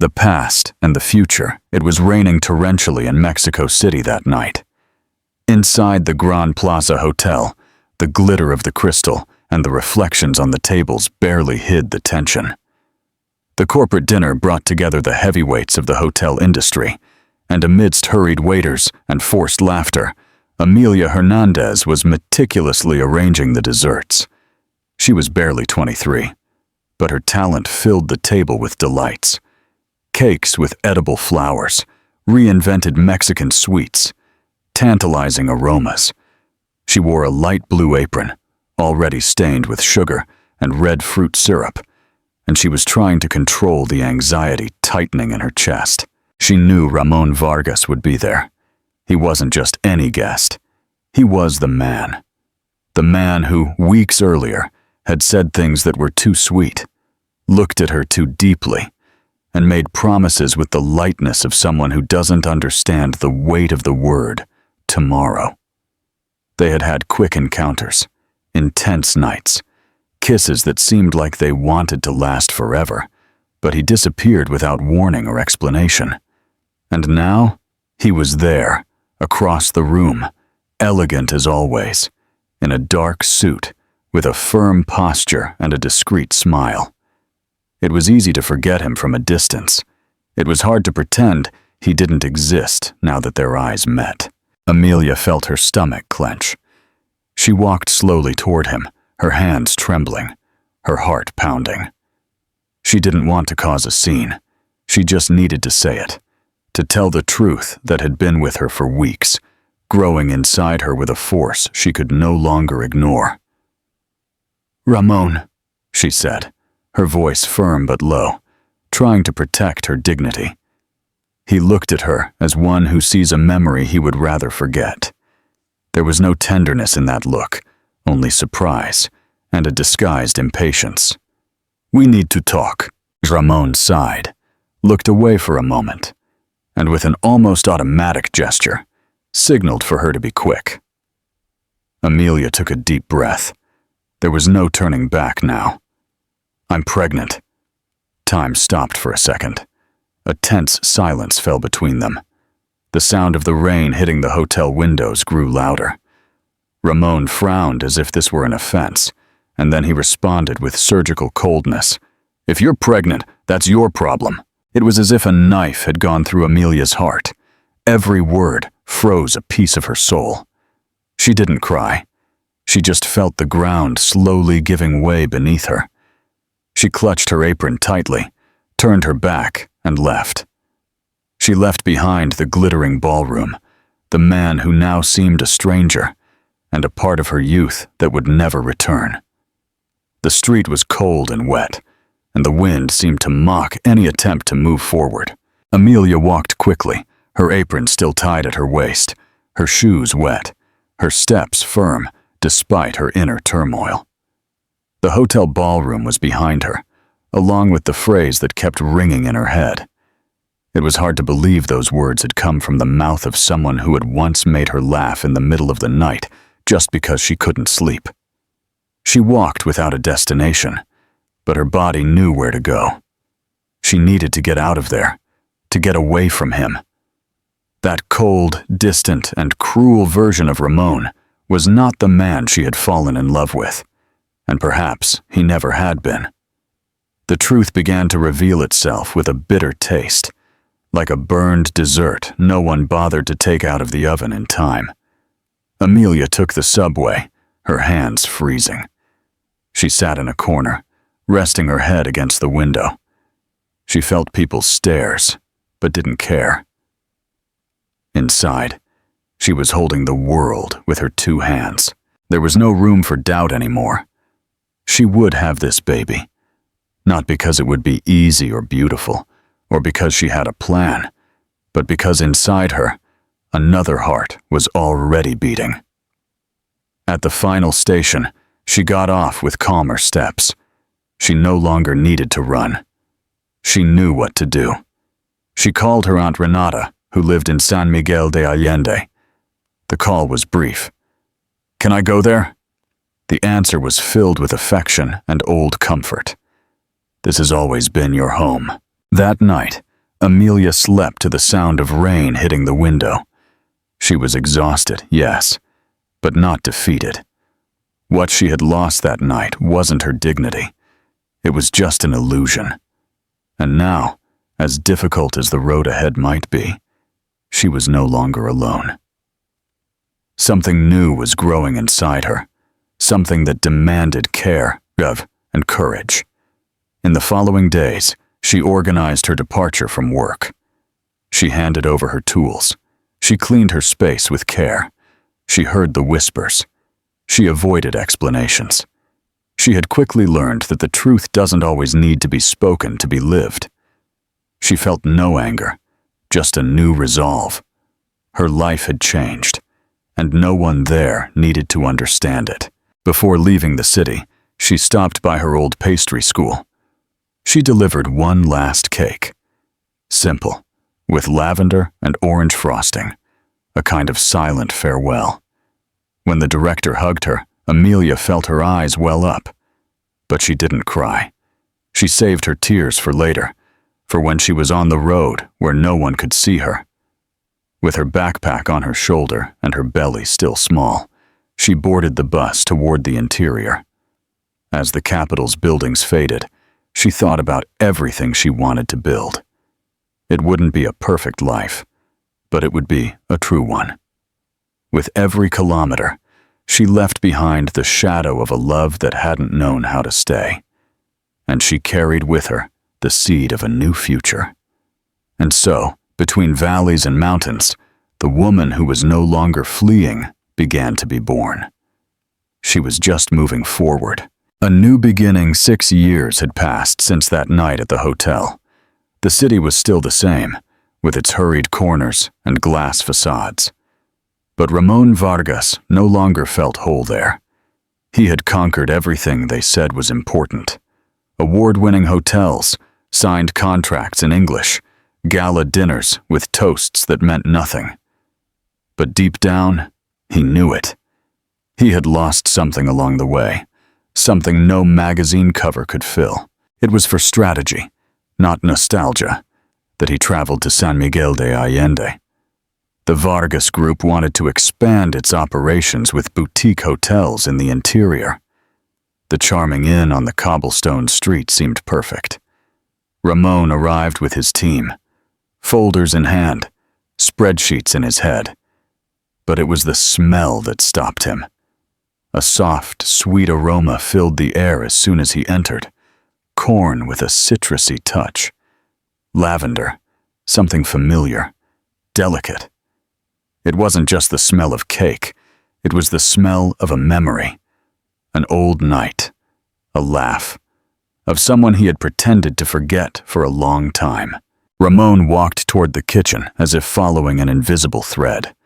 The past and the future. It was raining torrentially in Mexico City that night. Inside the Grand Plaza Hotel, the glitter of the crystal and the reflections on the tables barely hid the tension. The corporate dinner brought together the heavyweights of the hotel industry, and amidst hurried waiters and forced laughter, Amelia Hernandez was meticulously arranging the desserts. She was barely 23, but her talent filled the table with delights. Cakes with edible flowers, reinvented Mexican sweets, tantalizing aromas. She wore a light blue apron, already stained with sugar and red fruit syrup, and she was trying to control the anxiety tightening in her chest. She knew Ramon Vargas would be there. He wasn't just any guest. He was the man. The man who, weeks earlier, had said things that were too sweet, looked at her too deeply, and made promises with the lightness of someone who doesn't understand the weight of the word tomorrow. They had had quick encounters, intense nights, kisses that seemed like they wanted to last forever, but he disappeared without warning or explanation. And now, he was there, across the room, elegant as always, in a dark suit, with a firm posture and a discreet smile. It was easy to forget him from a distance. It was hard to pretend he didn't exist now that their eyes met. Amelia felt her stomach clench. She walked slowly toward him, her hands trembling, her heart pounding. She didn't want to cause a scene. She just needed to say it, to tell the truth that had been with her for weeks, growing inside her with a force she could no longer ignore. "Ramon," she said, her voice firm but low, trying to protect her dignity. He looked at her as one who sees a memory he would rather forget. There was no tenderness in that look, only surprise and a disguised impatience. "We need to talk." Ramon sighed, looked away for a moment, and with an almost automatic gesture, signaled for her to be quick. Amelia took a deep breath. There was no turning back now. "I'm pregnant." Time stopped for a second. A tense silence fell between them. The sound of the rain hitting the hotel windows grew louder. Ramon frowned as if this were an offense, and then he responded with surgical coldness. "If you're pregnant, that's your problem." It was as if a knife had gone through Amelia's heart. Every word froze a piece of her soul. She didn't cry. She just felt the ground slowly giving way beneath her. She clutched her apron tightly, turned her back, and left. She left behind the glittering ballroom, the man who now seemed a stranger, and a part of her youth that would never return. The street was cold and wet, and the wind seemed to mock any attempt to move forward. Amelia walked quickly, her apron still tied at her waist, her shoes wet, her steps firm despite her inner turmoil. The hotel ballroom was behind her, along with the phrase that kept ringing in her head. It was hard to believe those words had come from the mouth of someone who had once made her laugh in the middle of the night just because she couldn't sleep. She walked without a destination, but her body knew where to go. She needed to get out of there, to get away from him. That cold, distant, and cruel version of Ramon was not the man she had fallen in love with, and perhaps he never had been. The truth began to reveal itself with a bitter taste, like a burned dessert no one bothered to take out of the oven in time. Amelia took the subway, her hands freezing. She sat in a corner, resting her head against the window. She felt people's stares, but didn't care. Inside, she was holding the world with her two hands. There was no room for doubt anymore. She would have this baby, not because it would be easy or beautiful, or because she had a plan, but because inside her, another heart was already beating. At the final station, she got off with calmer steps. She no longer needed to run. She knew what to do. She called her Aunt Renata, who lived in San Miguel de Allende. The call was brief. "Can I go there?" The answer was filled with affection and old comfort. "This has always been your home." That night, Amelia slept to the sound of rain hitting the window. She was exhausted, yes, but not defeated. What she had lost that night wasn't her dignity. It was just an illusion. And now, as difficult as the road ahead might be, she was no longer alone. Something new was growing inside her, something that demanded care, and courage. In the following days, she organized her departure from work. She handed over her tools. She cleaned her space with care. She heard the whispers. She avoided explanations. She had quickly learned that the truth doesn't always need to be spoken to be lived. She felt no anger, just a new resolve. Her life had changed, and no one there needed to understand it. Before leaving the city, she stopped by her old pastry school. She delivered one last cake. Simple, with lavender and orange frosting, a kind of silent farewell. When the director hugged her, Amelia felt her eyes well up. But she didn't cry. She saved her tears for later, for when she was on the road where no one could see her. With her backpack on her shoulder and her belly still small, she boarded the bus toward the interior. As the capital's buildings faded, she thought about everything she wanted to build. It wouldn't be a perfect life, but it would be a true one. With every kilometer, she left behind the shadow of a love that hadn't known how to stay. And she carried with her the seed of a new future. And so, between valleys and mountains, the woman who was no longer fleeing began to be born. She was just moving forward. A new beginning. 6 years had passed since that night at the hotel. The city was still the same, with its hurried corners and glass facades. But Ramon Vargas no longer felt whole there. He had conquered everything they said was important. Award-winning hotels, signed contracts in English, gala dinners with toasts that meant nothing. But deep down, he knew it. He had lost something along the way, something no magazine cover could fill. It was for strategy, not nostalgia, that he traveled to San Miguel de Allende. The Vargas Group wanted to expand its operations with boutique hotels in the interior. The charming inn on the cobblestone street seemed perfect. Ramon arrived with his team, folders in hand, spreadsheets in his head. But it was the smell that stopped him. A soft, sweet aroma filled the air as soon as he entered. Corn with a citrusy touch. Lavender, something familiar, delicate. It wasn't just the smell of cake. It was the smell of a memory. An old night. A laugh. Of someone he had pretended to forget for a long time. Ramon walked toward the kitchen as if following an invisible thread.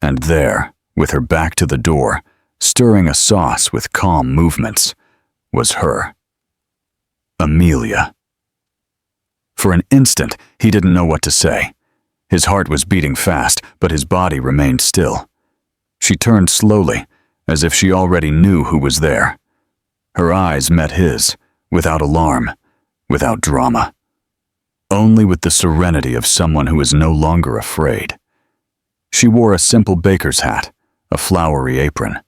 And there, with her back to the door, stirring a sauce with calm movements, was her. Amelia. For an instant, he didn't know what to say. His heart was beating fast, but his body remained still. She turned slowly, as if she already knew who was there. Her eyes met his, without alarm, without drama. Only with the serenity of someone who is no longer afraid. She wore a simple baker's hat, a flowery apron,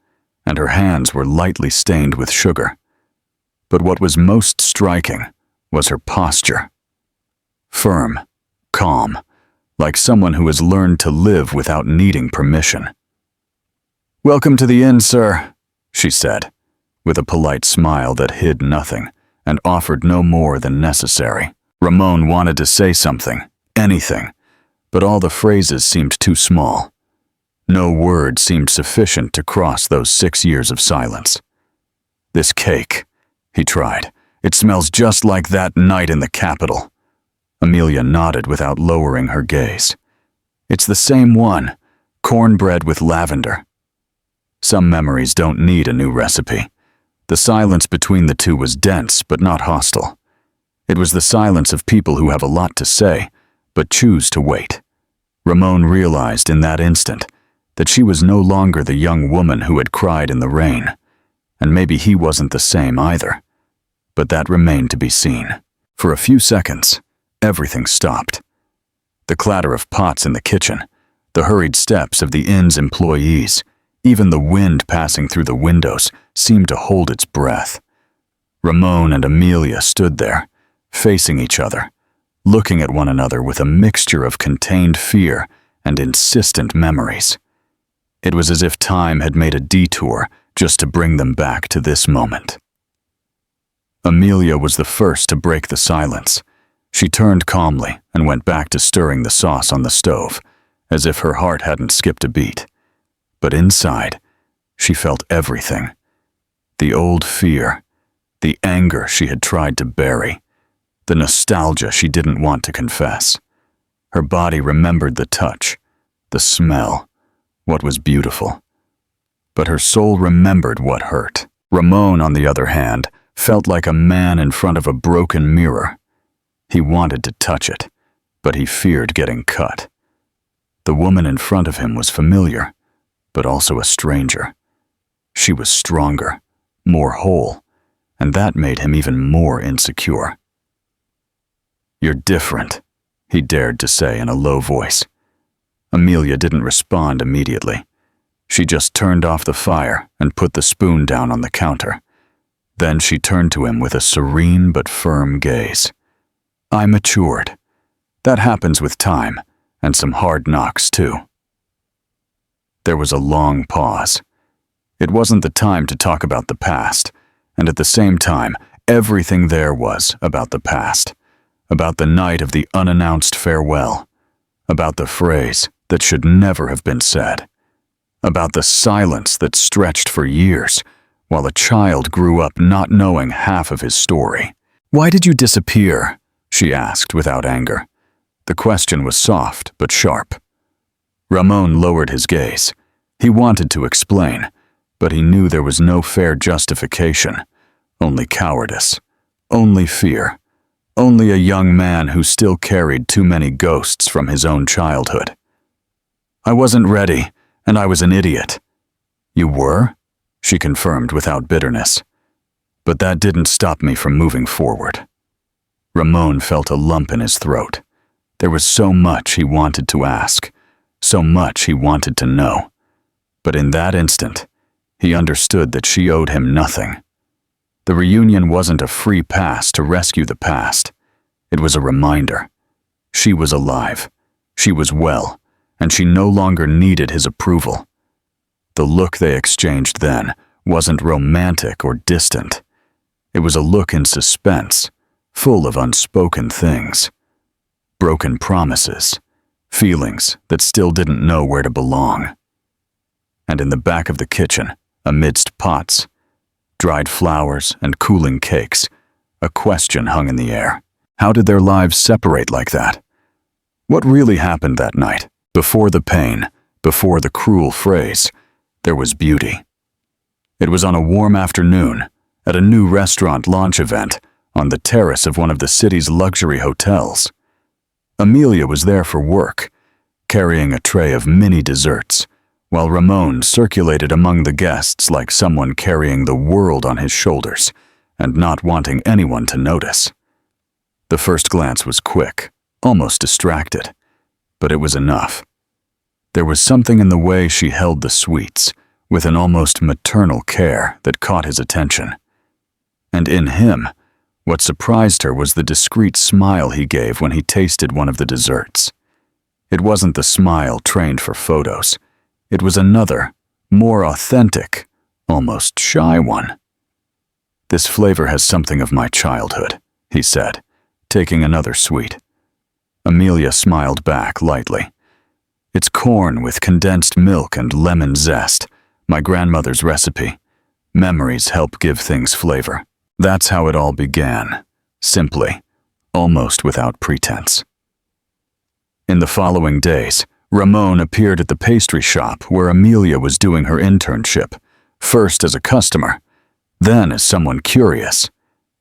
and her hands were lightly stained with sugar. But what was most striking was her posture. Firm, calm, like someone who has learned to live without needing permission. "Welcome to the inn, sir," she said, with a polite smile that hid nothing and offered no more than necessary. Ramon wanted to say something, anything, but all the phrases seemed too small. No word seemed sufficient to cross those 6 years of silence. "This cake," he tried. "It smells just like that night in the capital." Amelia nodded without lowering her gaze. "It's the same one, cornbread with lavender." Some memories don't need a new recipe. The silence between the two was dense but not hostile. It was the silence of people who have a lot to say, but choose to wait. Ramon realized in that instant that she was no longer the young woman who had cried in the rain, and maybe he wasn't the same either. But that remained to be seen. For a few seconds, everything stopped. The clatter of pots in the kitchen, the hurried steps of the inn's employees, even the wind passing through the windows seemed to hold its breath. Ramon and Amelia stood there, facing each other, looking at one another with a mixture of contained fear and insistent memories. It was as if time had made a detour just to bring them back to this moment. Amelia was the first to break the silence. She turned calmly and went back to stirring the sauce on the stove, as if her heart hadn't skipped a beat. But inside, she felt everything. The old fear, the anger she had tried to bury, the nostalgia she didn't want to confess. Her body remembered the touch, the smell, what was beautiful. But her soul remembered what hurt. Ramon, on the other hand, felt like a man in front of a broken mirror. He wanted to touch it, but he feared getting cut. The woman in front of him was familiar, but also a stranger. She was stronger, more whole, and that made him even more insecure. "You're different," he dared to say in a low voice. Amelia didn't respond immediately. She just turned off the fire and put the spoon down on the counter. Then she turned to him with a serene but firm gaze. "I matured. That happens with time, and some hard knocks too." There was a long pause. It wasn't the time to talk about the past, and at the same time, everything there was about the past, about the night of the unannounced farewell, about the phrase that should never have been said, about the silence that stretched for years while a child grew up not knowing half of his story. "Why did you disappear?" she asked without anger. The question was soft but sharp. Ramon lowered his gaze. He wanted to explain, but he knew there was no fair justification, only cowardice, only fear, only a young man who still carried too many ghosts from his own childhood. "I wasn't ready, and I was an idiot." "You were?" she confirmed without bitterness. "But that didn't stop me from moving forward." Ramon felt a lump in his throat. There was so much he wanted to ask, so much he wanted to know. But in that instant, he understood that she owed him nothing. The reunion wasn't a free pass to rescue the past. It was a reminder. She was alive. She was well, and she no longer needed his approval. The look they exchanged then wasn't romantic or distant. It was a look in suspense, full of unspoken things. Broken promises, feelings that still didn't know where to belong. And in the back of the kitchen, amidst pots, dried flowers and cooling cakes, a question hung in the air. How did their lives separate like that? What really happened that night? Before the pain, before the cruel phrase, there was beauty. It was on a warm afternoon, at a new restaurant launch event, on the terrace of one of the city's luxury hotels. Amelia was there for work, carrying a tray of mini desserts, while Ramon circulated among the guests like someone carrying the world on his shoulders and not wanting anyone to notice. The first glance was quick, almost distracted, but it was enough. There was something in the way she held the sweets, with an almost maternal care that caught his attention. And in him, what surprised her was the discreet smile he gave when he tasted one of the desserts. It wasn't the smile trained for photos. It was another, more authentic, almost shy one. "This flavor has something of my childhood," he said, taking another sweet. Amelia smiled back lightly. "It's corn with condensed milk and lemon zest, my grandmother's recipe. Memories help give things flavor." That's how it all began, simply, almost without pretense. In the following days, Ramon appeared at the pastry shop where Amelia was doing her internship, first as a customer, then as someone curious,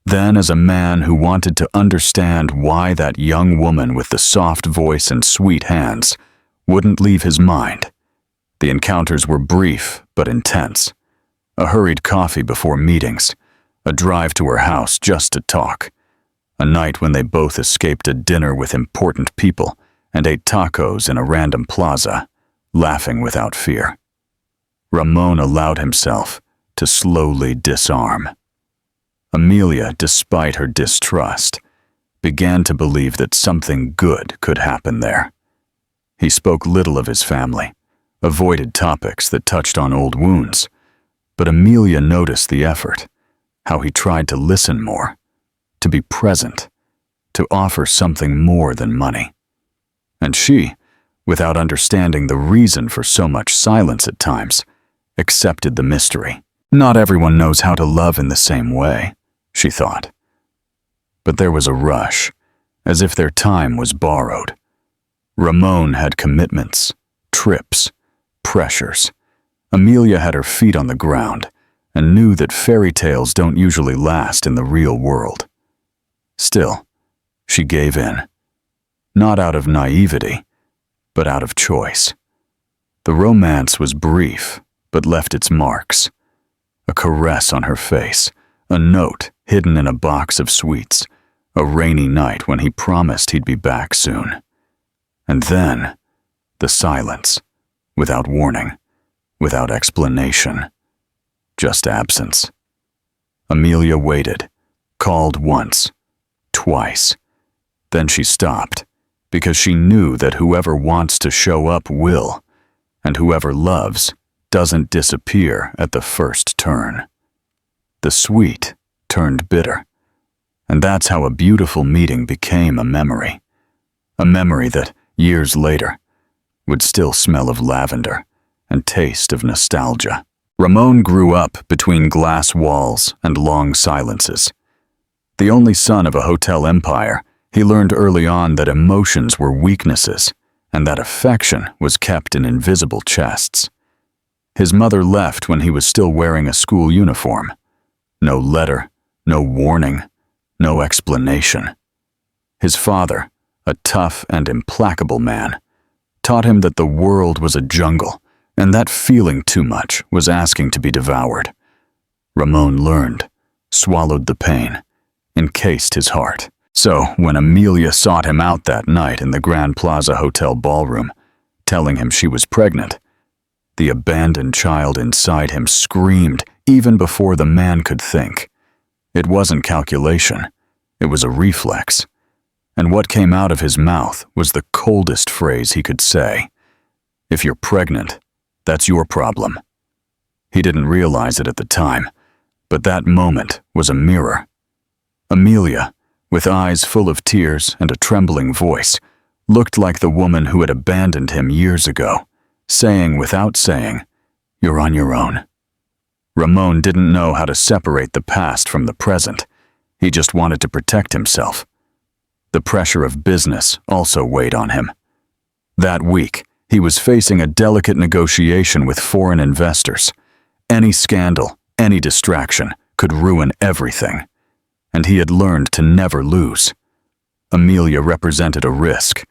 then as a man who wanted to understand why that young woman with the soft voice and sweet hands wouldn't leave his mind. The encounters were brief but intense. A hurried coffee before meetings, a drive to her house just to talk, a night when they both escaped a dinner with important people and ate tacos in a random plaza, laughing without fear. Ramon allowed himself to slowly disarm. Amelia, despite her distrust, began to believe that something good could happen there. He spoke little of his family, avoided topics that touched on old wounds, but Amelia noticed the effort, how he tried to listen more, to be present, to offer something more than money. And she, without understanding the reason for so much silence at times, accepted the mystery. Not everyone knows how to love in the same way, she thought. But there was a rush, as if their time was borrowed. Ramon had commitments, trips, pressures. Amelia had her feet on the ground and knew that fairy tales don't usually last in the real world. Still, she gave in. Not out of naivety, but out of choice. The romance was brief, but left its marks. A caress on her face, a note hidden in a box of sweets, a rainy night when he promised he'd be back soon. And then, the silence, without warning, without explanation, just absence. Amelia waited, called once, twice. Then she stopped, because she knew that whoever wants to show up will, and whoever loves doesn't disappear at the first turn. The sweet turned bitter, and that's how a beautiful meeting became a memory that, years later, would still smell of lavender and taste of nostalgia. Ramon grew up between glass walls and long silences. The only son of a hotel empire, he learned early on that emotions were weaknesses and that affection was kept in invisible chests. His mother left when he was still wearing a school uniform. No letter, no warning, no explanation. His father, a tough and implacable man, taught him that the world was a jungle and that feeling too much was asking to be devoured. Ramon learned, swallowed the pain, encased his heart. So when Amelia sought him out that night in the Grand Plaza Hotel ballroom, telling him she was pregnant, the abandoned child inside him screamed even before the man could think. It wasn't calculation, it was a reflex. And what came out of his mouth was the coldest phrase he could say. If you're pregnant, that's your problem. He didn't realize it at the time, but that moment was a mirror. Amelia, with eyes full of tears and a trembling voice, looked like the woman who had abandoned him years ago, saying without saying, "You're on your own." Ramon didn't know how to separate the past from the present. He just wanted to protect himself. The pressure of business also weighed on him. That week, he was facing a delicate negotiation with foreign investors. Any scandal, any distraction could ruin everything. And he had learned to never lose. Amelia represented a risk,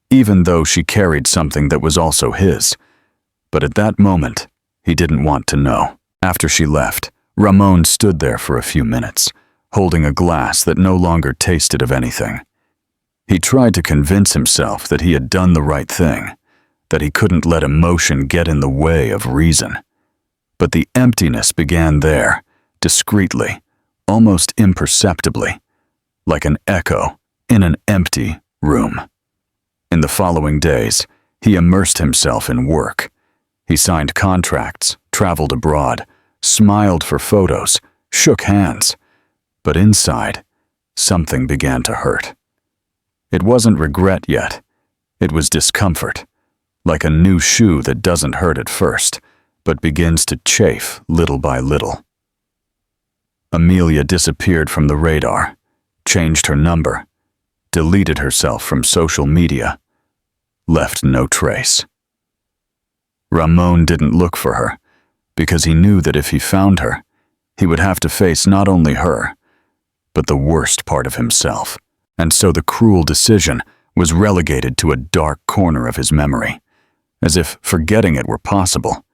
even though she carried something that was also his. But at that moment, he didn't want to know. After she left, Ramon stood there for a few minutes, holding a glass that no longer tasted of anything. He tried to convince himself that he had done the right thing, that he couldn't let emotion get in the way of reason. But the emptiness began there, discreetly, almost imperceptibly, like an echo in an empty room. In the following days, he immersed himself in work. He signed contracts, traveled abroad, smiled for photos, shook hands. But inside, something began to hurt. It wasn't regret yet. It was discomfort, like a new shoe that doesn't hurt at first, but begins to chafe little by little. Amelia disappeared from the radar, changed her number, deleted herself from social media, left no trace. Ramon didn't look for her, because he knew that if he found her, he would have to face not only her, but the worst part of himself. And so the cruel decision was relegated to a dark corner of his memory, as if forgetting it were possible,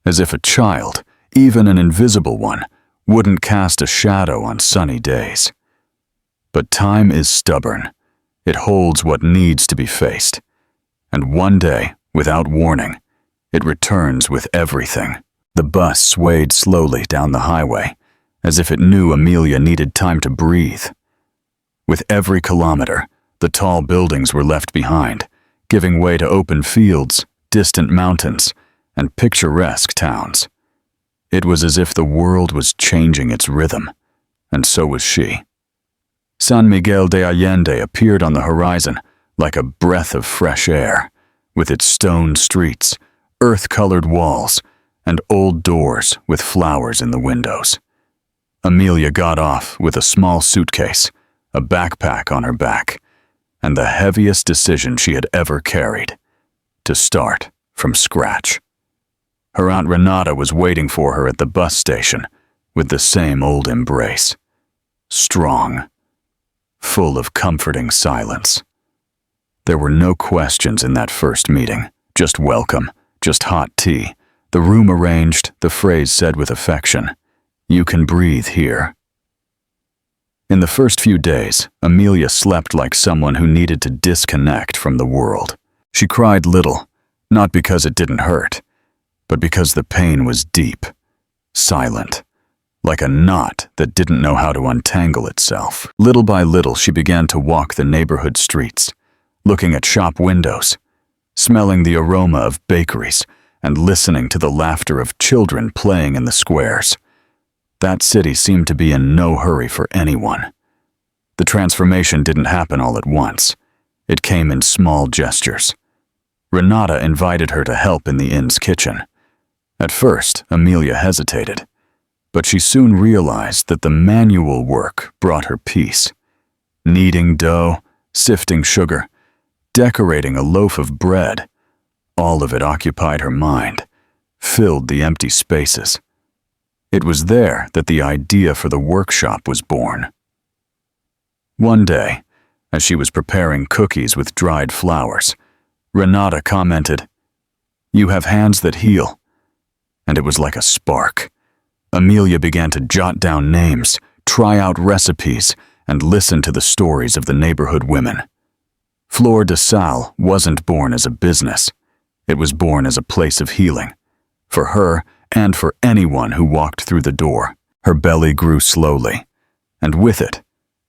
as if a child, even an invisible one, wouldn't cast a shadow on sunny days. But time is stubborn. It holds what needs to be faced, And one day, without warning, it returns with everything. The bus swayed slowly down the highway, as if it knew Amelia needed time to breathe. With every kilometer, the tall buildings were left behind, giving way to open fields, distant mountains, and picturesque towns. It was as if the world was changing its rhythm, and so was she. San Miguel de Allende appeared on the horizon like a breath of fresh air, with its stone streets, earth-colored walls, and old doors with flowers in the windows. Amelia got off with a small suitcase, a backpack on her back, and the heaviest decision she had ever carried: to start from scratch. Her Aunt Renata was waiting for her at the bus station with the same old embrace. Strong, full of comforting silence. There were no questions in that first meeting, just welcome, just hot tea, the room arranged, the phrase said with affection, "You can breathe here." In the first few days, Amelia slept like someone who needed to disconnect from the world. She cried little, not because it didn't hurt, but because the pain was deep, silent, like a knot that didn't know how to untangle itself. Little by little, she began to walk the neighborhood streets, looking at shop windows, smelling the aroma of bakeries, and listening to the laughter of children playing in the squares. That city seemed to be in no hurry for anyone. The transformation didn't happen all at once. It came in small gestures. Renata invited her to help in the inn's kitchen. At first, Amelia hesitated, but she soon realized that the manual work brought her peace. Kneading dough, sifting sugar, decorating a loaf of bread, all of it occupied her mind, filled the empty spaces. It was there that the idea for the workshop was born. One day, as she was preparing cookies with dried flowers, Renata commented, "You have hands that heal." And it was like a spark. Amelia began to jot down names, try out recipes, and listen to the stories of the neighborhood women. Flor de Sal wasn't born as a business. It was born as a place of healing, for her and for anyone who walked through the door. Her belly grew slowly, and with it,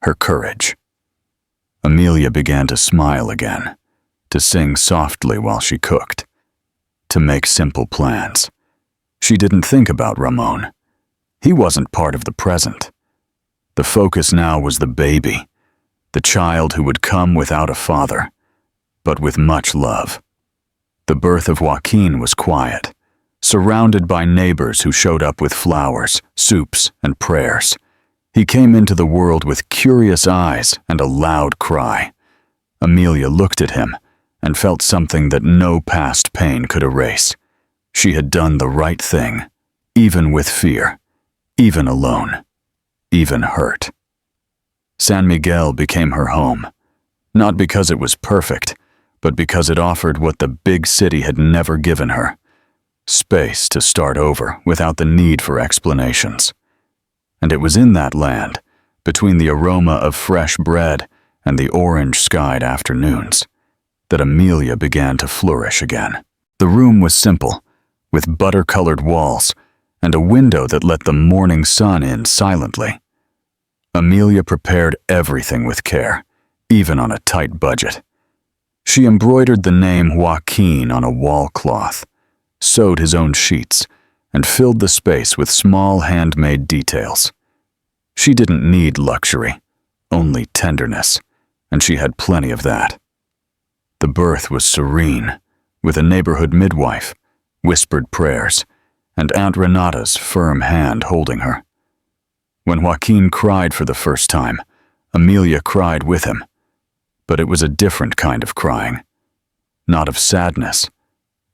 her courage. Amelia began to smile again, to sing softly while she cooked, to make simple plans. She didn't think about Ramon. He wasn't part of the present. The focus now was the baby, the child who would come without a father, but with much love. The birth of Joaquin was quiet, surrounded by neighbors who showed up with flowers, soups, and prayers. He came into the world with curious eyes and a loud cry. Amelia looked at him and felt something that no past pain could erase. She had done the right thing, even with fear, even alone, even hurt. San Miguel became her home, not because it was perfect, but because it offered what the big city had never given her: space to start over without the need for explanations. And it was in that land, between the aroma of fresh bread and the orange-skied afternoons, that Amelia began to flourish again. The room was simple, with butter-colored walls and a window that let the morning sun in silently. Amelia prepared everything with care, even on a tight budget. She embroidered the name Joaquin on a wall cloth, sewed his own sheets, and filled the space with small handmade details. She didn't need luxury, only tenderness, and she had plenty of that. The birth was serene, with a neighborhood midwife, whispered prayers, and Aunt Renata's firm hand holding her. When Joaquin cried for the first time, Amelia cried with him, but it was a different kind of crying, not of sadness,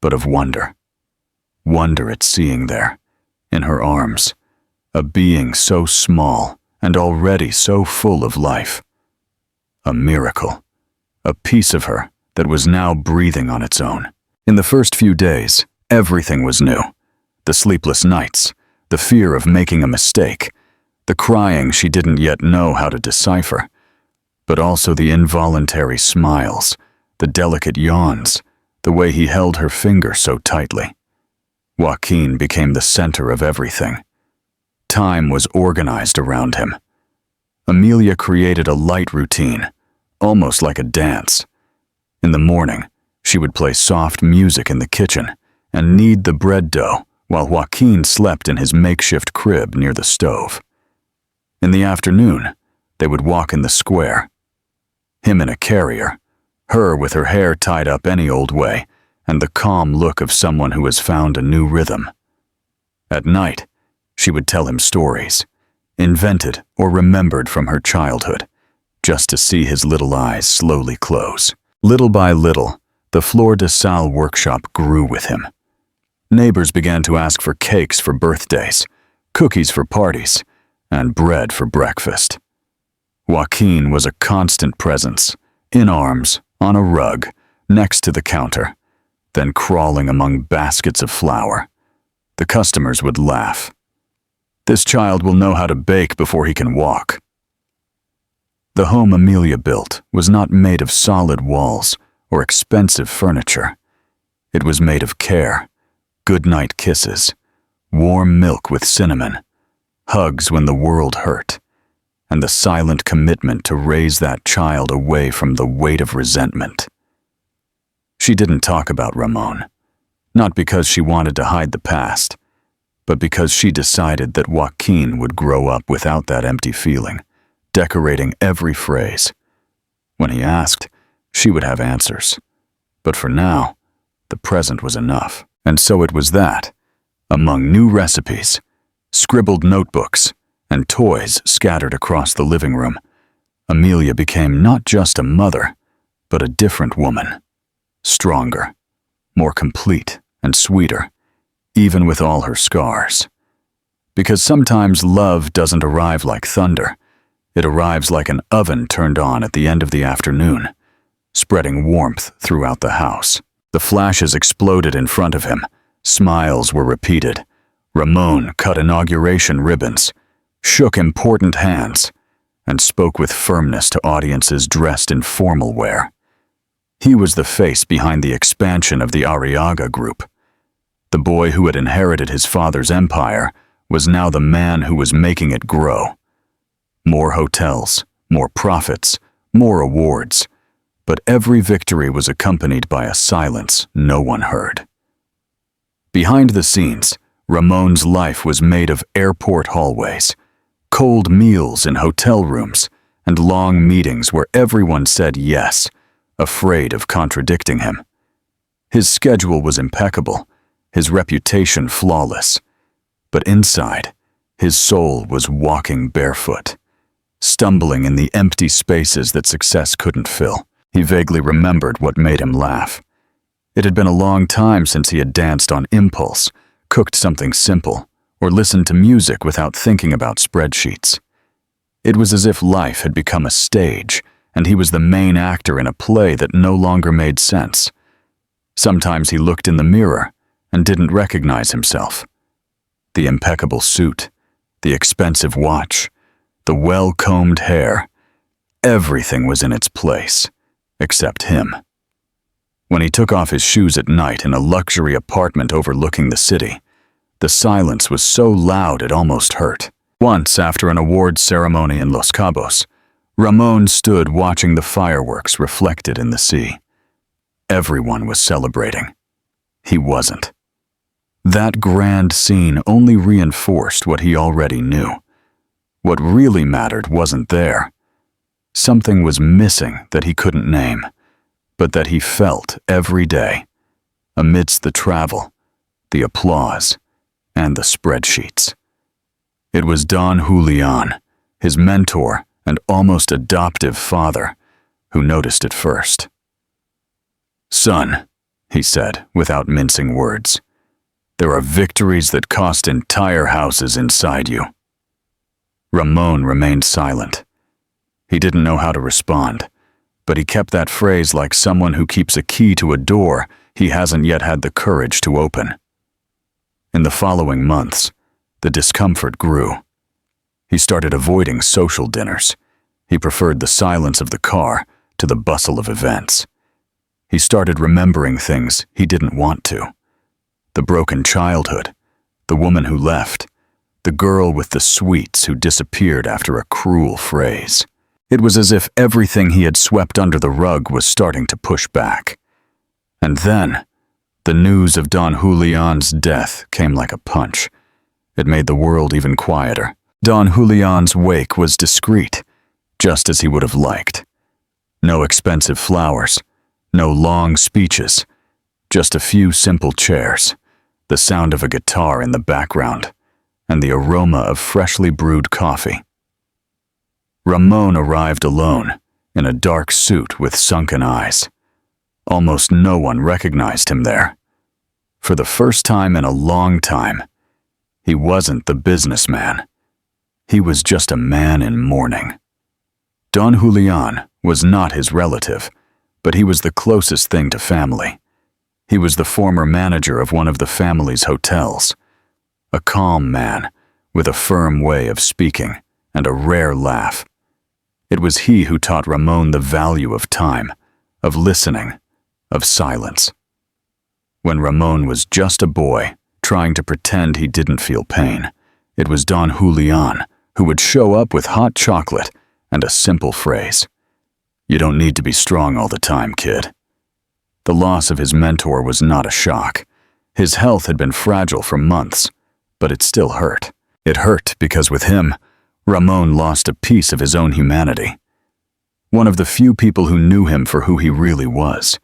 but of wonder. Wonder at seeing there, in her arms, a being so small and already so full of life. A miracle, a piece of her that was now breathing on its own. In the first few days, everything was new. The sleepless nights, the fear of making a mistake, the crying she didn't yet know how to decipher, but also the involuntary smiles, the delicate yawns, the way he held her finger so tightly. Joaquin became the center of everything. Time was organized around him. Amelia created a light routine, almost like a dance. In the morning, she would play soft music in the kitchen and knead the bread dough while Joaquin slept in his makeshift crib near the stove. In the afternoon, they would walk in the square. Him in a carrier, her with her hair tied up any old way, and the calm look of someone who has found a new rhythm. At night, she would tell him stories, invented or remembered from her childhood, just to see his little eyes slowly close. Little by little, the Flor de Sal workshop grew with him. Neighbors began to ask for cakes for birthdays, cookies for parties, and bread for breakfast. Joaquin was a constant presence, in arms, on a rug, next to the counter, then crawling among baskets of flour. The customers would laugh. "This child will know how to bake before he can walk." The home Amelia built was not made of solid walls or expensive furniture. It was made of care, goodnight kisses, warm milk with cinnamon, hugs when the world hurt, and the silent commitment to raise that child away from the weight of resentment. She didn't talk about Ramon, not because she wanted to hide the past, but because she decided that Joaquin would grow up without that empty feeling, decorating every phrase. When he asked, she would have answers. But for now, the present was enough. And so it was that, among new recipes, scribbled notebooks, and toys scattered across the living room, Amelia became not just a mother, but a different woman. Stronger, more complete and sweeter, even with all her scars. Because sometimes love doesn't arrive like thunder. It arrives like an oven turned on at the end of the afternoon, spreading warmth throughout the house. The flashes exploded in front of him. Smiles were repeated. Ramon cut inauguration ribbons, shook important hands, and spoke with firmness to audiences dressed in formal wear. He was the face behind the expansion of the Arriaga group. The boy who had inherited his father's empire was now the man who was making it grow. More hotels, more profits, more awards. But every victory was accompanied by a silence no one heard. Behind the scenes, Ramon's life was made of airport hallways, cold meals in hotel rooms, and long meetings where everyone said yes, afraid of contradicting him. His schedule was impeccable, his reputation flawless, but inside, his soul was walking barefoot, stumbling in the empty spaces that success couldn't fill. He vaguely remembered what made him laugh. It had been a long time since he had danced on impulse, cooked something simple, or listened to music without thinking about spreadsheets. It was as if life had become a stage, and he was the main actor in a play that no longer made sense. Sometimes he looked in the mirror and didn't recognize himself. The impeccable suit, the expensive watch, the well-combed hair, everything was in its place, except him. When he took off his shoes at night in a luxury apartment overlooking the city, the silence was so loud it almost hurt. Once, after an awards ceremony in Los Cabos, Ramon stood watching the fireworks reflected in the sea. Everyone was celebrating. He wasn't. That grand scene only reinforced what he already knew. What really mattered wasn't there. Something was missing that he couldn't name, but that he felt every day, amidst the travel, the applause, and the spreadsheets. It was Don Julian, his mentor and almost adoptive father, who noticed it first. "Son," he said without mincing words, "there are victories that cost entire houses inside you." Ramon remained silent. He didn't know how to respond, but he kept that phrase like someone who keeps a key to a door he hasn't yet had the courage to open. In the following months, the discomfort grew. He started avoiding social dinners. He preferred the silence of the car to the bustle of events. He started remembering things he didn't want to. The broken childhood, the woman who left, the girl with the sweets who disappeared after a cruel phrase. It was as if everything he had swept under the rug was starting to push back. And then, the news of Don Julian's death came like a punch. It made the world even quieter. Don Julian's wake was discreet, just as he would have liked. No expensive flowers, no long speeches, just a few simple chairs, the sound of a guitar in the background, and the aroma of freshly brewed coffee. Ramon arrived alone, in a dark suit with sunken eyes. Almost no one recognized him there. For the first time in a long time, he wasn't the businessman. He was just a man in mourning. Don Julian was not his relative, but he was the closest thing to family. He was the former manager of one of the family's hotels. A calm man, with a firm way of speaking and a rare laugh. It was he who taught Ramon the value of time, of listening, of silence. When Ramon was just a boy, trying to pretend he didn't feel pain, it was Don Julian who would show up with hot chocolate and a simple phrase. "You don't need to be strong all the time, kid." The loss of his mentor was not a shock. His health had been fragile for months, but it still hurt. It hurt because with him, Ramon lost a piece of his own humanity. One of the few people who knew him for who he really was,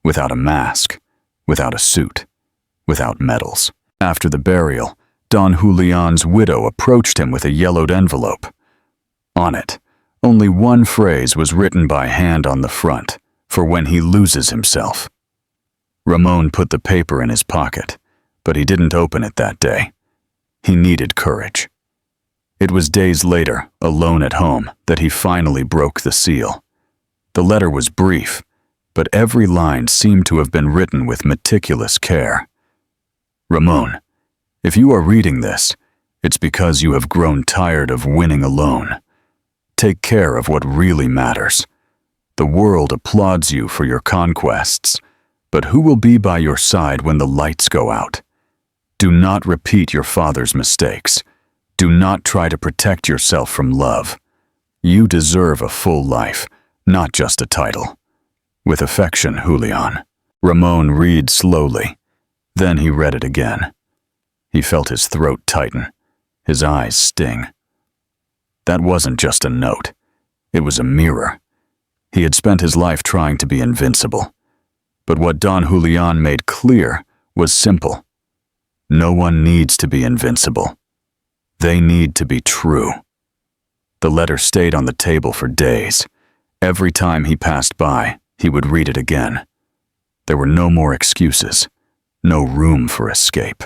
without a mask, without a suit, without medals. After the burial, Don Julian's widow approached him with a yellowed envelope. On it, only one phrase was written by hand on the front, for when he loses himself. Ramon put the paper in his pocket, but he didn't open it that day. He needed courage. It was days later, alone at home, that he finally broke the seal. The letter was brief, but every line seemed to have been written with meticulous care. "Ramon, if you are reading this, it's because you have grown tired of winning alone. Take care of what really matters. The world applauds you for your conquests, but who will be by your side when the lights go out? Do not repeat your father's mistakes. Do not try to protect yourself from love. You deserve a full life, not just a title. With affection, Julian." Ramon read slowly. Then he read it again. He felt his throat tighten, his eyes sting. That wasn't just a note. It was a mirror. He had spent his life trying to be invincible. But what Don Julian made clear was simple. No one needs to be invincible. They need to be true. The letter stayed on the table for days. Every time he passed by, he would read it again. There were no more excuses, no room for escape.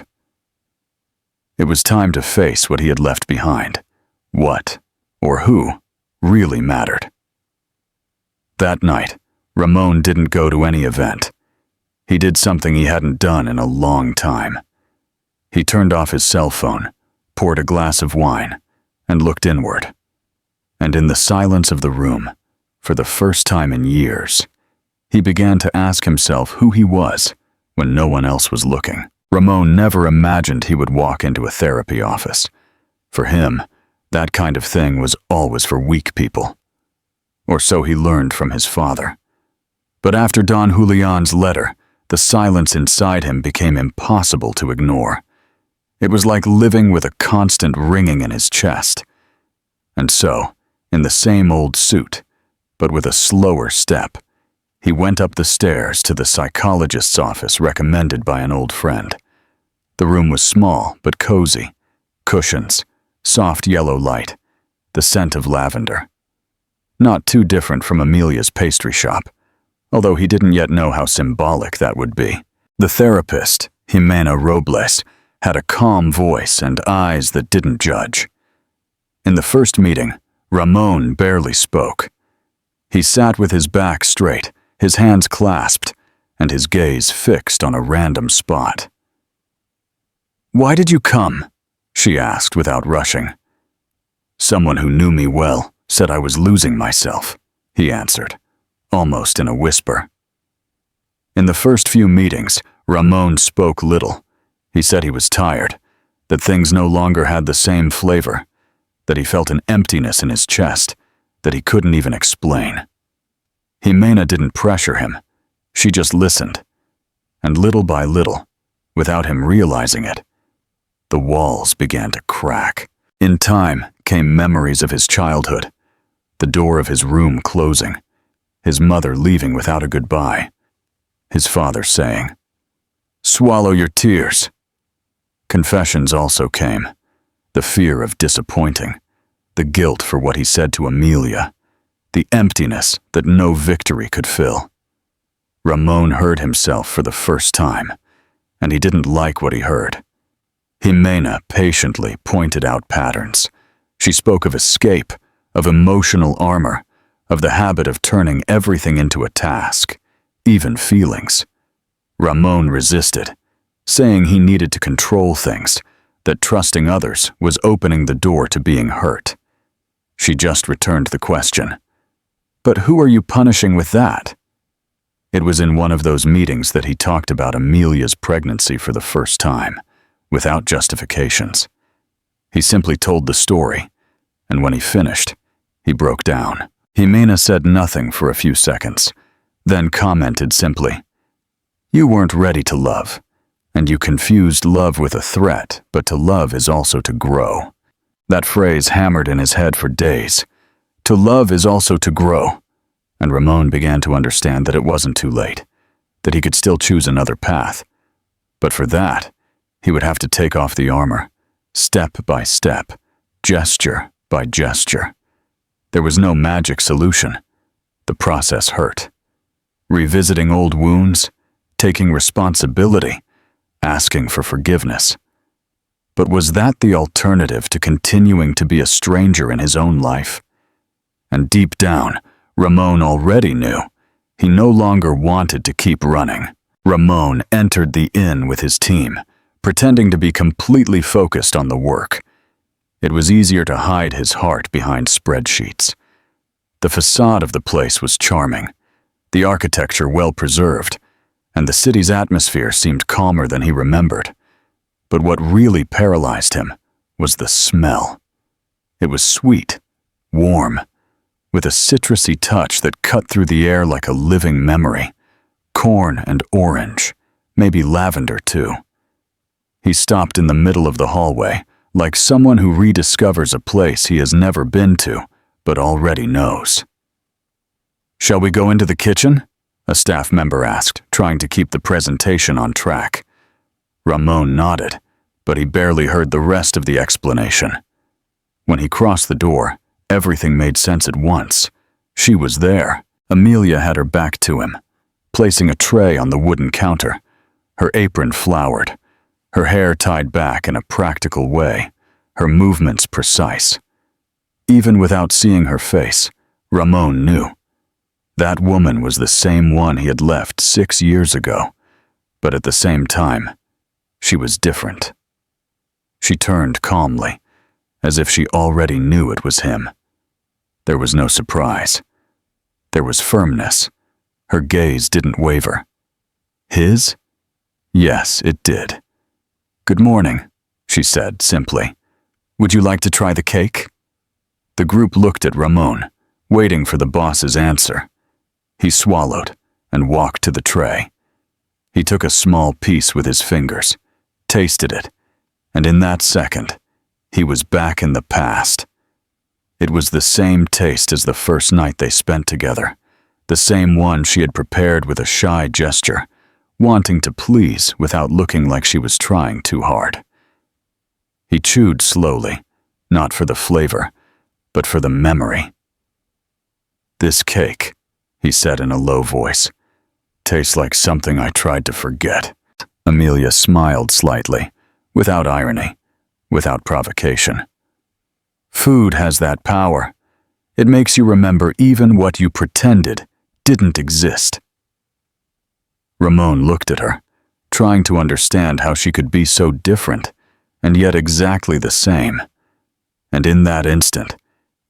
It was time to face what he had left behind. What, or who, really mattered. That night, Ramon didn't go to any event. He did something he hadn't done in a long time. He turned off his cell phone, poured a glass of wine, and looked inward. And in the silence of the room, for the first time in years, he began to ask himself who he was when no one else was looking. Ramon never imagined he would walk into a therapy office. For him, that kind of thing was always for weak people. Or so he learned from his father. But after Don Julian's letter, the silence inside him became impossible to ignore. It was like living with a constant ringing in his chest. And so, in the same old suit, but with a slower step, he went up the stairs to the psychologist's office recommended by an old friend. The room was small but cozy. Cushions, soft yellow light, the scent of lavender. Not too different from Amelia's pastry shop, although he didn't yet know how symbolic that would be. The therapist, Jimena Robles, had a calm voice and eyes that didn't judge. In the first meeting, Ramon barely spoke. He sat with his back straight, his hands clasped, and his gaze fixed on a random spot. "Why did you come?" she asked without rushing. "Someone who knew me well said I was losing myself," he answered, almost in a whisper. In the first few meetings, Ramon spoke little. He said he was tired, that things no longer had the same flavor, that he felt an emptiness in his chest that he couldn't even explain. Jimena didn't pressure him. She just listened. And little by little, without him realizing it, the walls began to crack. In time came memories of his childhood, the door of his room closing, his mother leaving without a goodbye, his father saying, "Swallow your tears." Confessions also came, the fear of disappointing, the guilt for what he said to Amelia, the emptiness that no victory could fill. Ramon heard himself for the first time, and he didn't like what he heard. Jimena patiently pointed out patterns. She spoke of escape, of emotional armor, of the habit of turning everything into a task, even feelings. Ramon resisted, saying he needed to control things, that trusting others was opening the door to being hurt. She just returned the question, "But who are you punishing with that?" It was in one of those meetings that he talked about Amelia's pregnancy for the first time, without justifications. He simply told the story, and when he finished, he broke down. Jimena said nothing for a few seconds, then commented simply, "You weren't ready to love, and you confused love with a threat, but to love is also to grow." That phrase hammered in his head for days. To love is also to grow. And Ramon began to understand that it wasn't too late, that he could still choose another path. But for that, he would have to take off the armor, step by step, gesture by gesture. There was no magic solution. The process hurt. Revisiting old wounds, taking responsibility, asking for forgiveness. But was that the alternative to continuing to be a stranger in his own life? And deep down, Ramon already knew. He no longer wanted to keep running. Ramon entered the inn with his team, pretending to be completely focused on the work. It was easier to hide his heart behind spreadsheets. The facade of the place was charming, the architecture well preserved, and the city's atmosphere seemed calmer than he remembered. But what really paralyzed him was the smell. It was sweet, warm, with a citrusy touch that cut through the air like a living memory. Corn and orange, maybe lavender too. He stopped in the middle of the hallway, like someone who rediscovers a place he has never been to, but already knows. "Shall we go into the kitchen?" a staff member asked, trying to keep the presentation on track. Ramon nodded, but he barely heard the rest of the explanation. When he crossed the door, everything made sense at once. She was there. Amelia had her back to him, placing a tray on the wooden counter, her apron flowered, her hair tied back in a practical way, her movements precise. Even without seeing her face, Ramon knew. That woman was the same one he had left 6 years ago, but at the same time, she was different. She turned calmly, as if she already knew it was him. There was no surprise. There was firmness. Her gaze didn't waver. His? Yes, it did. "Good morning," she said simply. "Would you like to try the cake?" The group looked at Ramon, waiting for the boss's answer. He swallowed and walked to the tray. He took a small piece with his fingers, tasted it, and in that second, he was back in the past. It was the same taste as the first night they spent together, the same one she had prepared with a shy gesture, wanting to please without looking like she was trying too hard. He chewed slowly, not for the flavor, but for the memory. "This cake," he said in a low voice, "tastes like something I tried to forget." Amelia smiled slightly, without irony, without provocation. "Food has that power. It makes you remember even what you pretended didn't exist." Ramon looked at her, trying to understand how she could be so different, and yet exactly the same. And in that instant,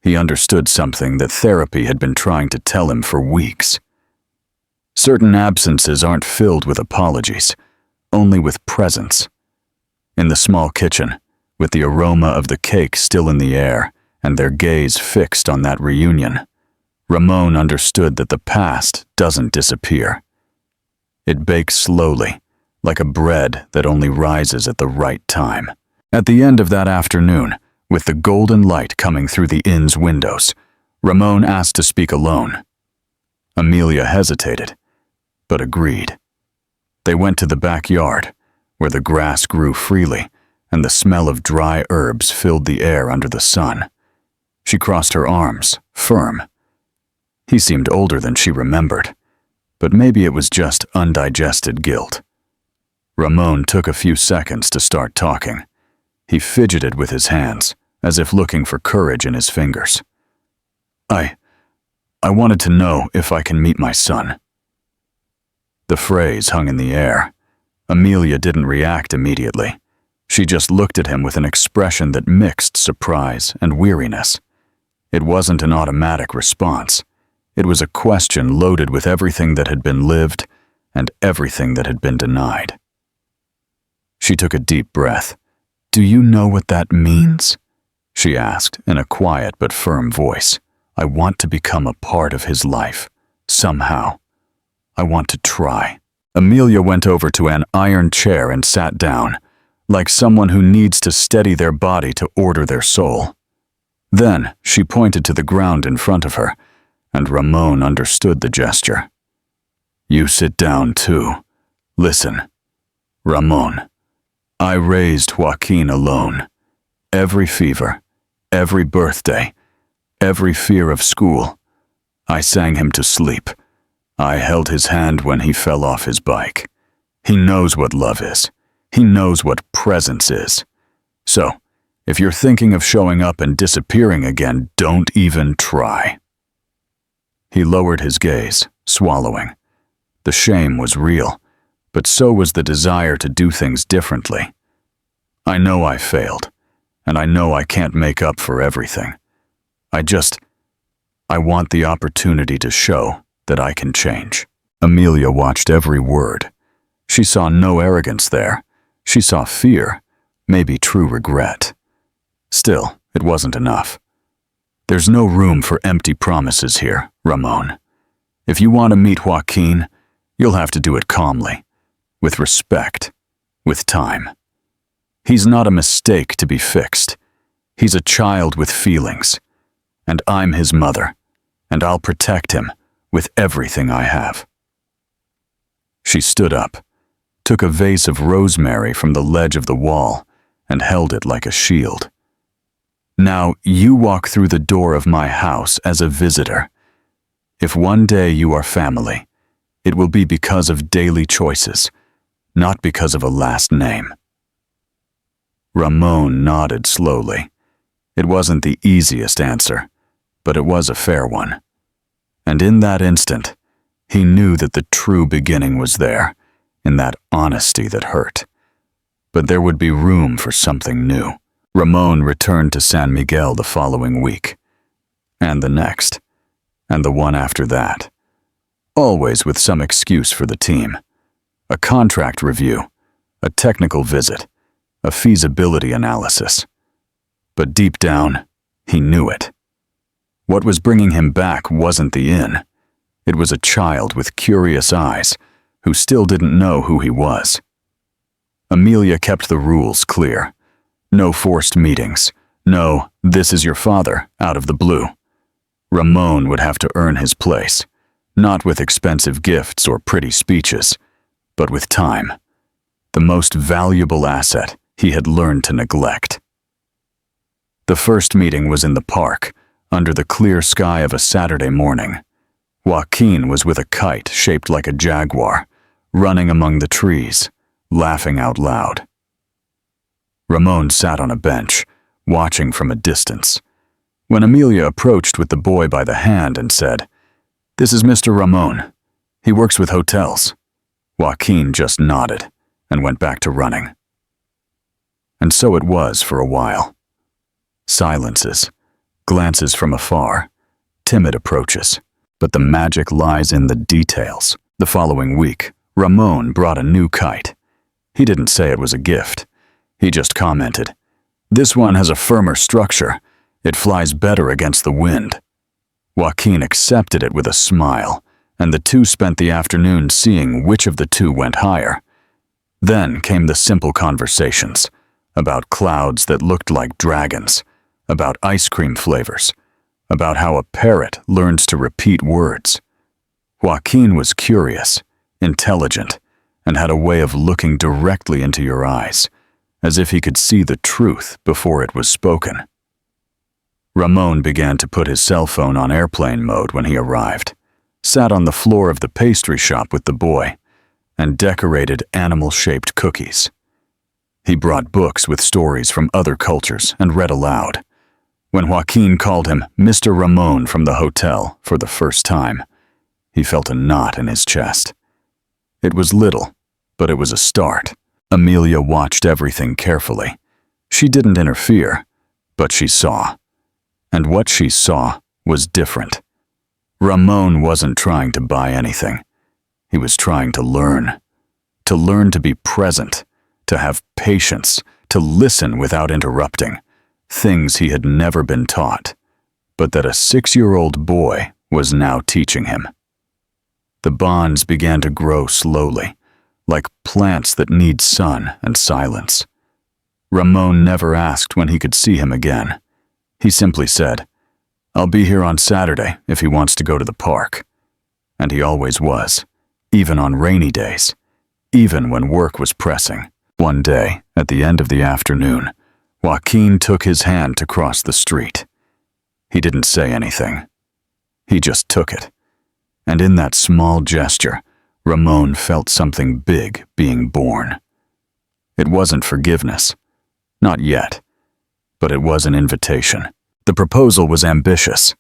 he understood something that therapy had been trying to tell him for weeks. Certain absences aren't filled with apologies, only with presence. In the small kitchen, with the aroma of the cake still in the air and their gaze fixed on that reunion, Ramon understood that the past doesn't disappear. It bakes slowly, like a bread that only rises at the right time. At the end of that afternoon, with the golden light coming through the inn's windows, Ramon asked to speak alone. Amelia hesitated, but agreed. They went to the backyard, where the grass grew freely and the smell of dry herbs filled the air under the sun. She crossed her arms, firm. He seemed older than she remembered, but maybe it was just undigested guilt. Ramon took a few seconds to start talking. He fidgeted with his hands, as if looking for courage in his fingers. I wanted to know if I can meet my son. The phrase hung in the air. Amelia didn't react immediately. She just looked at him with an expression that mixed surprise and weariness. It wasn't an automatic response. It was a question loaded with everything that had been lived and everything that had been denied. She took a deep breath. "Do you know what that means?" she asked in a quiet but firm voice. "I want to become a part of his life, somehow. I want to try." Amelia went over to an iron chair and sat down, like someone who needs to steady their body to order their soul. Then she pointed to the ground in front of her, and Ramon understood the gesture. "You sit down too. Listen, Ramon, I raised Joaquin alone. Every fever, every birthday, every fear of school. I sang him to sleep. I held his hand when he fell off his bike. He knows what love is. He knows what presence is. So, if you're thinking of showing up and disappearing again, don't even try." He lowered his gaze, swallowing. The shame was real, but so was the desire to do things differently. "I know I failed, and I know I can't make up for everything. I want the opportunity to show that I can change." Amelia watched every word. She saw no arrogance there. She saw fear, maybe true regret. Still, it wasn't enough. "There's no room for empty promises here, Ramon. If you want to meet Joaquin, you'll have to do it calmly, with respect, with time. He's not a mistake to be fixed. He's a child with feelings, and I'm his mother, and I'll protect him with everything I have." She stood up, took a vase of rosemary from the ledge of the wall, and held it like a shield. "Now you walk through the door of my house as a visitor. If one day you are family, it will be because of daily choices, not because of a last name." Ramon nodded slowly. It wasn't the easiest answer, but it was a fair one. And in that instant, he knew that the true beginning was there, in that honesty that hurt. But there would be room for something new. Ramon returned to San Miguel the following week, and the next, and the one after that, always with some excuse for the team. A contract review, a technical visit, a feasibility analysis. But deep down, he knew it. What was bringing him back wasn't the inn. It was a child with curious eyes who still didn't know who he was. Amelia kept the rules clear. No forced meetings. No, "this is your father," out of the blue. Ramon would have to earn his place, not with expensive gifts or pretty speeches, but with time. The most valuable asset he had learned to neglect. The first meeting was in the park, under the clear sky of a Saturday morning. Joaquin was with a kite shaped like a jaguar, running among the trees, laughing out loud. Ramon sat on a bench, watching from a distance. When Amelia approached with the boy by the hand and said, "This is Mr. Ramon. He works with hotels," Joaquin just nodded and went back to running. And so it was for a while. Silences, glances from afar, timid approaches. But the magic lies in the details. The following week, Ramon brought a new kite. He didn't say it was a gift. He just commented, "This one has a firmer structure. It flies better against the wind." Joaquin accepted it with a smile, and the two spent the afternoon seeing which of the two went higher. Then came the simple conversations about clouds that looked like dragons, about ice cream flavors, about how a parrot learns to repeat words. Joaquin was curious, intelligent, and had a way of looking directly into your eyes, as if he could see the truth before it was spoken. Ramon began to put his cell phone on airplane mode when he arrived, sat on the floor of the pastry shop with the boy, and decorated animal-shaped cookies. He brought books with stories from other cultures and read aloud. When Joaquin called him Mr. Ramon from the hotel for the first time, he felt a knot in his chest. It was little, but it was a start. Amelia watched everything carefully. She didn't interfere, but she saw. And what she saw was different. Ramon wasn't trying to buy anything. He was trying to learn to be present, to have patience, to listen without interrupting, things he had never been taught, but that a 6-year-old boy was now teaching him. The bonds began to grow slowly, like plants that need sun and silence. Ramon never asked when he could see him again. He simply said, "I'll be here on Saturday if he wants to go to the park." And he always was, even on rainy days, even when work was pressing. One day, at the end of the afternoon, Joaquin took his hand to cross the street. He didn't say anything. He just took it. And in that small gesture, Ramon felt something big being born. It wasn't forgiveness. Not yet. But it was an invitation. The proposal was ambitious.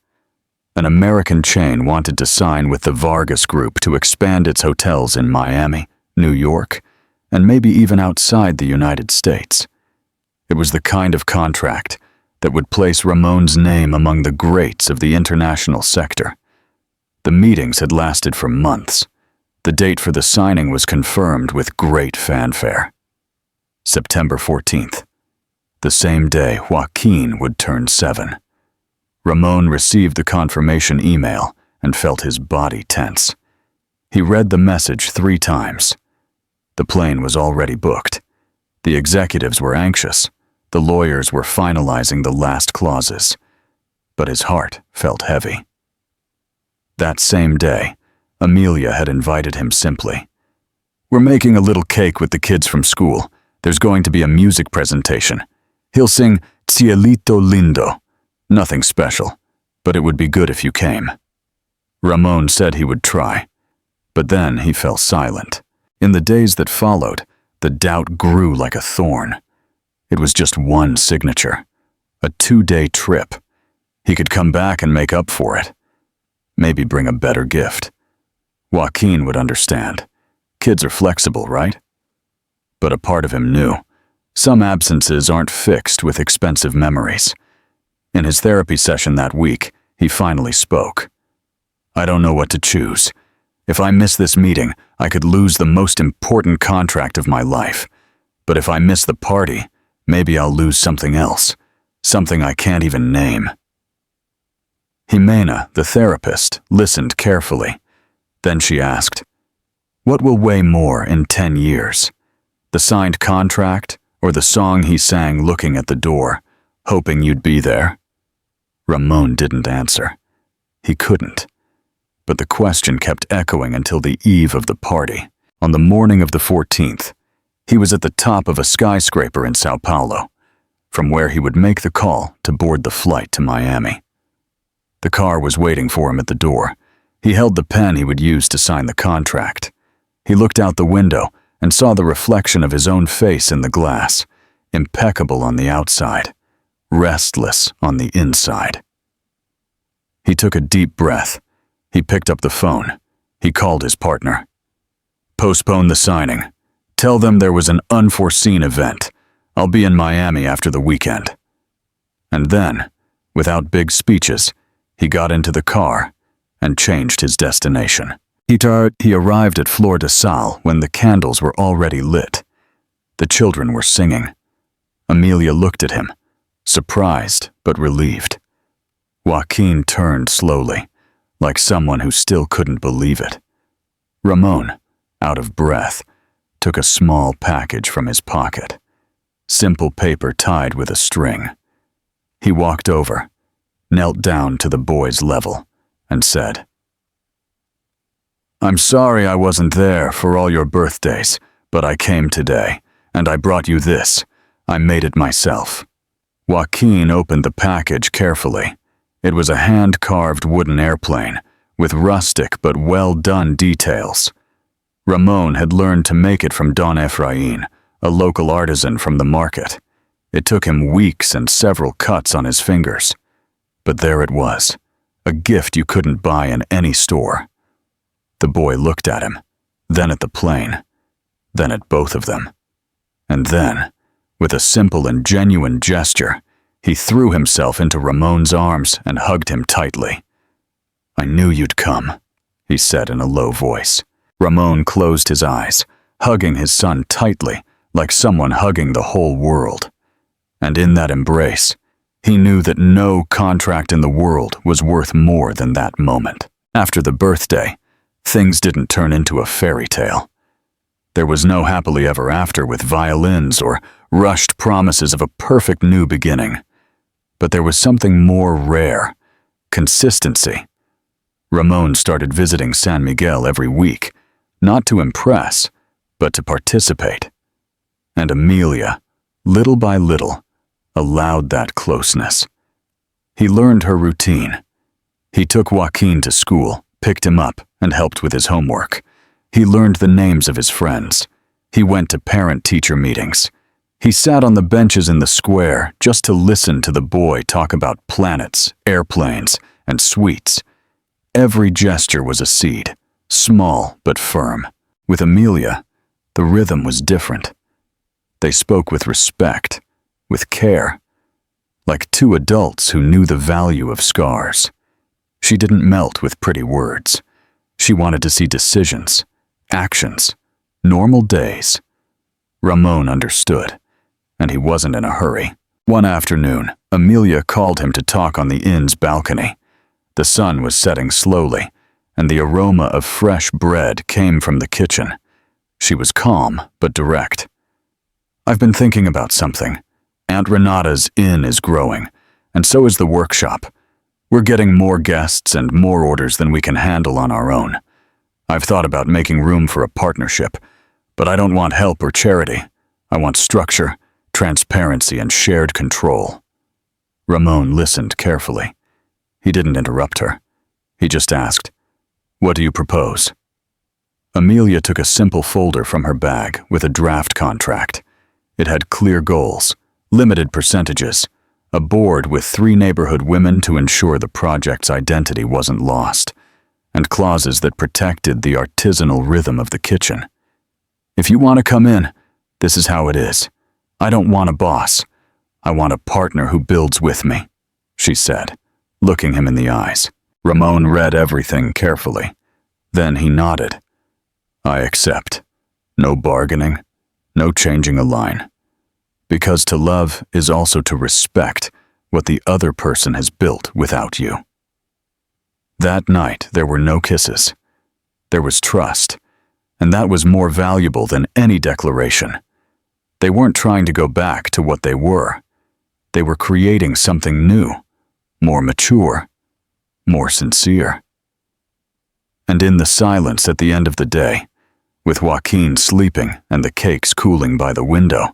An American chain wanted to sign with the Vargas Group to expand its hotels in Miami, New York, and maybe even outside the United States. It was the kind of contract that would place Ramon's name among the greats of the international sector. The meetings had lasted for months. The date for the signing was confirmed with great fanfare. September 14th. The same day Joaquin would turn 7. Ramon received the confirmation email and felt his body tense. He read the message 3 times. The plane was already booked. The executives were anxious. The lawyers were finalizing the last clauses. But his heart felt heavy. That same day, Amelia had invited him simply. "We're making a little cake with the kids from school. There's going to be a music presentation. He'll sing Cielito Lindo. Nothing special, but it would be good if you came." Ramon said he would try, but then he fell silent. In the days that followed, the doubt grew like a thorn. It was just one signature, a 2-day trip. He could come back and make up for it. Maybe bring a better gift. Joaquin would understand. Kids are flexible, right? But a part of him knew. Some absences aren't fixed with expensive memories. In his therapy session that week, he finally spoke. "I don't know what to choose. If I miss this meeting, I could lose the most important contract of my life. But if I miss the party, maybe I'll lose something else, something I can't even name." Jimena, the therapist, listened carefully. Then she asked, "What will weigh more in 10 years? The signed contract or the song he sang looking at the door, hoping you'd be there?" Ramon didn't answer. He couldn't. But the question kept echoing until the eve of the party. On the morning of the 14th, he was at the top of a skyscraper in Sao Paulo, from where he would make the call to board the flight to Miami. The car was waiting for him at the door. He held the pen he would use to sign the contract. He looked out the window and saw the reflection of his own face in the glass, impeccable on the outside, restless on the inside. He took a deep breath. He picked up the phone. He called his partner. "Postpone the signing. Tell them there was an unforeseen event. I'll be in Miami after the weekend." And then, without big speeches, he got into the car and changed his destination. He arrived at Flor de Sal when the candles were already lit. The children were singing. Amelia looked at him, surprised but relieved. Joaquin turned slowly, like someone who still couldn't believe it. Ramon, out of breath, took a small package from his pocket. Simple paper tied with a string. He walked over, knelt down to the boy's level, and said, "I'm sorry I wasn't there for all your birthdays, but I came today, and I brought you this. I made it myself." Joaquin opened the package carefully. It was a hand-carved wooden airplane, with rustic but well-done details. Ramon had learned to make it from Don Efrain, a local artisan from the market. It took him weeks and several cuts on his fingers. But there it was, a gift you couldn't buy in any store. The boy looked at him, then at the plane, then at both of them. And then, with a simple and genuine gesture, he threw himself into Ramon's arms and hugged him tightly. "I knew you'd come," he said in a low voice. Ramon closed his eyes, hugging his son tightly, like someone hugging the whole world. And in that embrace, he knew that no contract in the world was worth more than that moment. After the birthday, things didn't turn into a fairy tale. There was no happily ever after with violins or rushed promises of a perfect new beginning. But there was something more rare: consistency. Ramon started visiting San Miguel every week, not to impress, but to participate. And Amelia, little by little, allowed that closeness. He learned her routine. He took Joaquin to school, picked him up, and helped with his homework. He learned the names of his friends. He went to parent-teacher meetings. He sat on the benches in the square just to listen to the boy talk about planets, airplanes, and sweets. Every gesture was a seed, small but firm. With Amelia, the rhythm was different. They spoke with respect, with care, like two adults who knew the value of scars. She didn't melt with pretty words. She wanted to see decisions, actions, normal days. Ramon understood, and he wasn't in a hurry. One afternoon, Amelia called him to talk on the inn's balcony. The sun was setting slowly, and the aroma of fresh bread came from the kitchen. She was calm but direct. "I've been thinking about something. Aunt Renata's inn is growing, and so is the workshop. We're getting more guests and more orders than we can handle on our own. I've thought about making room for a partnership, but I don't want help or charity. I want structure, transparency, and shared control." Ramon listened carefully. He didn't interrupt her. He just asked, "What do you propose?" Amelia took a simple folder from her bag with a draft contract. It had clear goals, limited percentages, a board with 3 neighborhood women to ensure the project's identity wasn't lost, and clauses that protected the artisanal rhythm of the kitchen. "If you want to come in, this is how it is. I don't want a boss. I want a partner who builds with me," she said, looking him in the eyes. Ramon read everything carefully. Then he nodded. "I accept. No bargaining, no changing a line. Because to love is also to respect what the other person has built without you." That night, there were no kisses. There was trust, and that was more valuable than any declaration. They weren't trying to go back to what they were. They were creating something new, more mature, more sincere. And in the silence at the end of the day, with Joaquin sleeping and the cakes cooling by the window,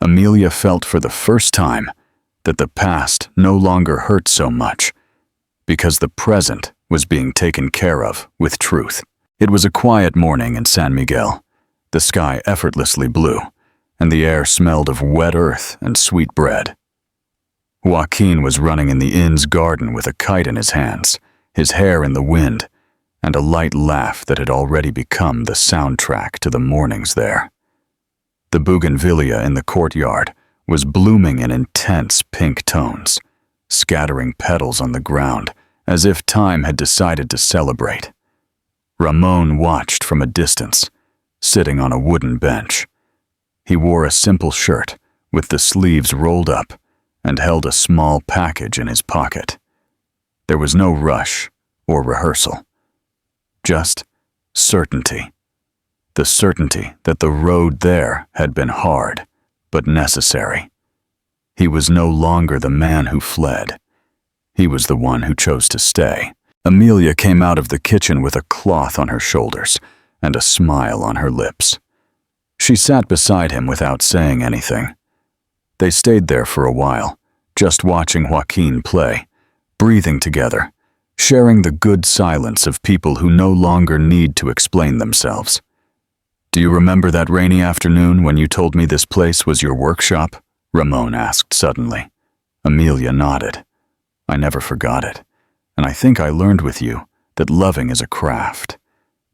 Amelia felt for the first time that the past no longer hurt so much, because the present was being taken care of with truth. It was a quiet morning in San Miguel, the sky effortlessly blue, and the air smelled of wet earth and sweet bread. Joaquin was running in the inn's garden with a kite in his hands, his hair in the wind, and a light laugh that had already become the soundtrack to the mornings there. The bougainvillea in the courtyard was blooming in intense pink tones, scattering petals on the ground as if time had decided to celebrate. Ramon watched from a distance, sitting on a wooden bench. He wore a simple shirt with the sleeves rolled up and held a small package in his pocket. There was no rush or rehearsal, just certainty. The certainty that the road there had been hard, but necessary. He was no longer the man who fled. He was the one who chose to stay. Amelia came out of the kitchen with a cloth on her shoulders and a smile on her lips. She sat beside him without saying anything. They stayed there for a while, just watching Joaquin play, breathing together, sharing the good silence of people who no longer need to explain themselves. "Do you remember that rainy afternoon when you told me this place was your workshop?" Ramon asked suddenly. Amelia nodded. "I never forgot it, and I think I learned with you that loving is a craft,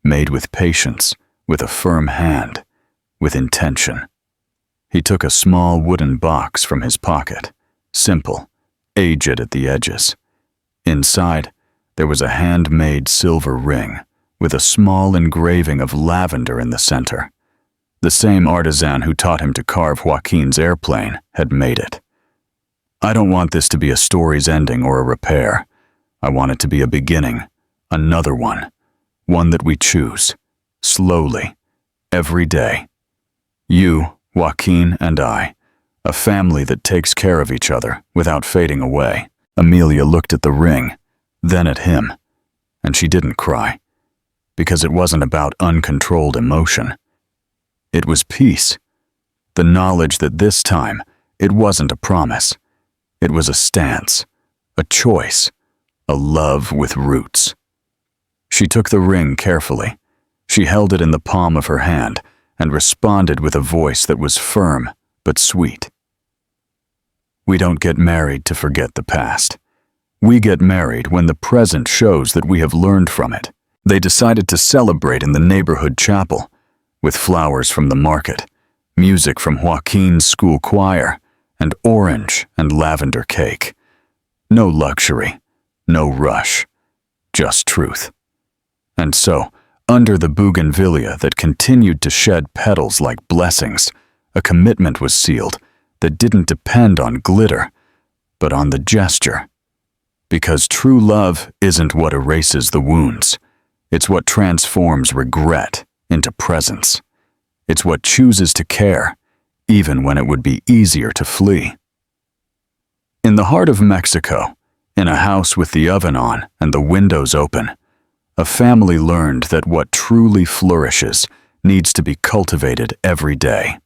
made with patience, with a firm hand, with intention." He took a small wooden box from his pocket, simple, aged at the edges. Inside, there was a handmade silver ring with a small engraving of lavender in the center. The same artisan who taught him to carve Joaquin's airplane had made it. "I don't want this to be a story's ending or a repair. I want it to be a beginning, another one that we choose, slowly, every day. You, Joaquin, and I, a family that takes care of each other without fading away." Amelia looked at the ring, then at him, and she didn't cry, because it wasn't about uncontrolled emotion. It was peace, the knowledge that this time it wasn't a promise. It was a stance, a choice, a love with roots. She took the ring carefully. She held it in the palm of her hand and responded with a voice that was firm but sweet. "We don't get married to forget the past. We get married when the present shows that we have learned from it." They decided to celebrate in the neighborhood chapel, with flowers from the market, music from Joaquin's school choir, and orange and lavender cake. No luxury, no rush, just truth. And so, under the bougainvillea that continued to shed petals like blessings, a commitment was sealed that didn't depend on glitter, but on the gesture. Because true love isn't what erases the wounds. It's what transforms regret into presence. It's what chooses to care, even when it would be easier to flee. In the heart of Mexico, in a house with the oven on and the windows open, a family learned that what truly flourishes needs to be cultivated every day.